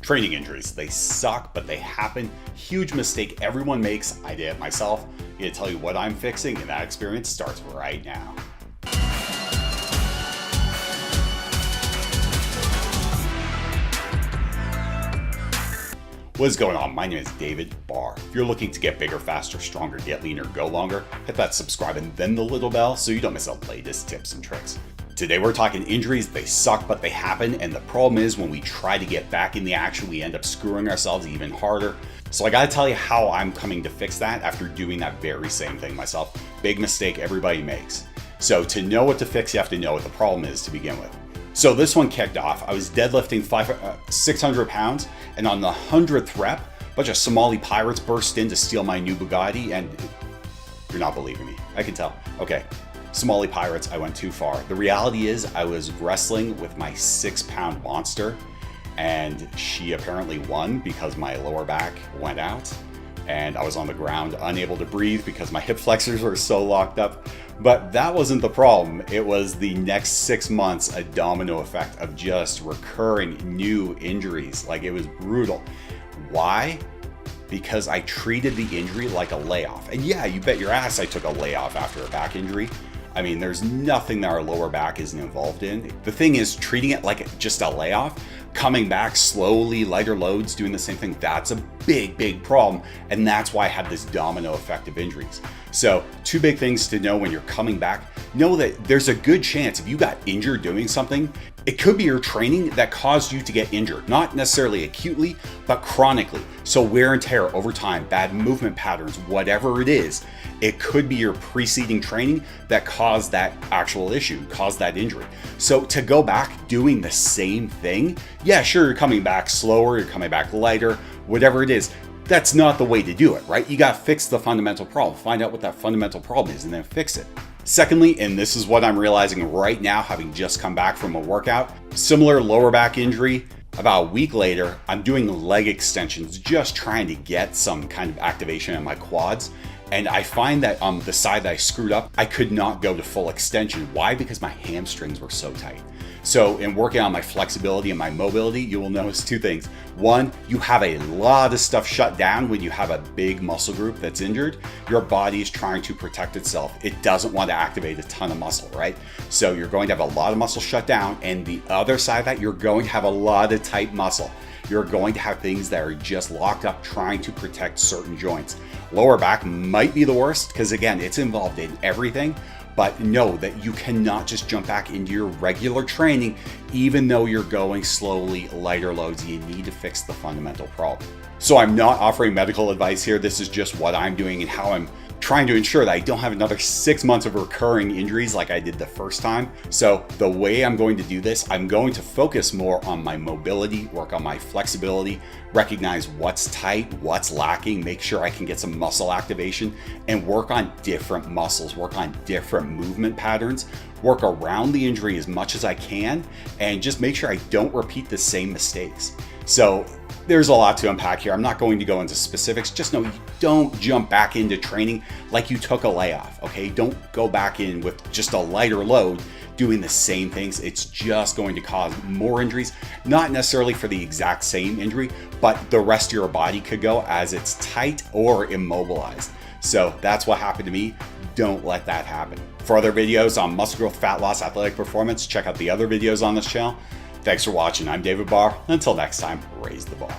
Training injuries, they suck, but they happen. Huge mistake everyone makes. I did it myself. I'm gonna tell you what I'm fixing, and that experience starts right now. What is going on? My name is David Barr. If you're looking to get bigger, faster, stronger, get leaner, go longer, hit that subscribe and then the little bell so you don't miss out the latest tips and tricks. Today we're talking injuries. They suck, but they happen, and the problem is when we try to get back in the action, we end up screwing ourselves even harder. So I gotta tell you how I'm coming to fix that after doing that very same thing myself. Big mistake everybody makes. So to know what to fix, you have to know what the problem is to begin with. So this one kicked off. I was deadlifting 600 pounds, and on the 100th rep, a bunch of Somali pirates burst in to steal my new Bugatti, and you're not believing me. I can tell. Okay, Somali pirates, I went too far. The reality is I was wrestling with my 6-pound monster, and she apparently won because my lower back went out, and I was on the ground unable to breathe because my hip flexors were so locked up. But that wasn't the problem. It was the next 6 months, a domino effect of just recurring new injuries. Like, it was brutal. Why? Because I treated the injury like a layoff. And yeah, you bet your ass I took a layoff after a back injury. I mean, there's nothing that our lower back isn't involved in. The thing is, treating it like just a layoff, coming back slowly, lighter loads, doing the same thing, that's a big problem. And that's why I had this domino effect of injuries. So 2 big things to know when you're coming back. Know that there's a good chance if you got injured doing something, it could be your training that caused you to get injured, not necessarily acutely, but chronically. So wear and tear over time, bad movement patterns, whatever it is, it could be your preceding training that caused that actual issue, caused that injury. So to go back doing the same thing, yeah, sure, you're coming back slower, you're coming back lighter, whatever it is. That's not the way to do it, right? You got to fix the fundamental problem, find out what that fundamental problem is, and then fix it. Secondly, and this is what I'm realizing right now, having just come back from a workout, similar lower back injury, about a week later, I'm doing leg extensions, just trying to get some kind of activation in my quads. And I find that on the side that I screwed up, I could not go to full extension. Why? Because my hamstrings were so tight. So in working on my flexibility and my mobility, you will notice 2 things. One, you have a lot of stuff shut down when you have a big muscle group that's injured. Your body is trying to protect itself. It doesn't want to activate a ton of muscle, right? So you're going to have a lot of muscle shut down, and the other side of that, you're going to have a lot of tight muscle. You're going to have things that are just locked up trying to protect certain joints. Lower back might be the worst because, again, it's involved in everything. But know that you cannot just jump back into your regular training, even though you're going slowly, lighter loads. You need to fix the fundamental problem. So I'm not offering medical advice here. This is just what I'm doing and how I'm trying to ensure that I don't have another 6 months of recurring injuries like I did the first time. So the way I'm going to do this, I'm going to focus more on my mobility, work on my flexibility, recognize what's tight, what's lacking, make sure I can get some muscle activation, and work on different muscles, work on different movement patterns, work around the injury as much as I can, and just make sure I don't repeat the same mistakes. So there's a lot to unpack here. I'm not going to go into specifics. Just know you don't jump back into training like you took a layoff, okay? Don't go back in with just a lighter load doing the same things. It's just going to cause more injuries, not necessarily for the exact same injury, but the rest of your body could go as it's tight or immobilized. So that's what happened to me. Don't let that happen. For other videos on muscle growth, fat loss, athletic performance, check out the other videos on this channel. Thanks for watching. I'm David Barr. Until next time, raise the bar.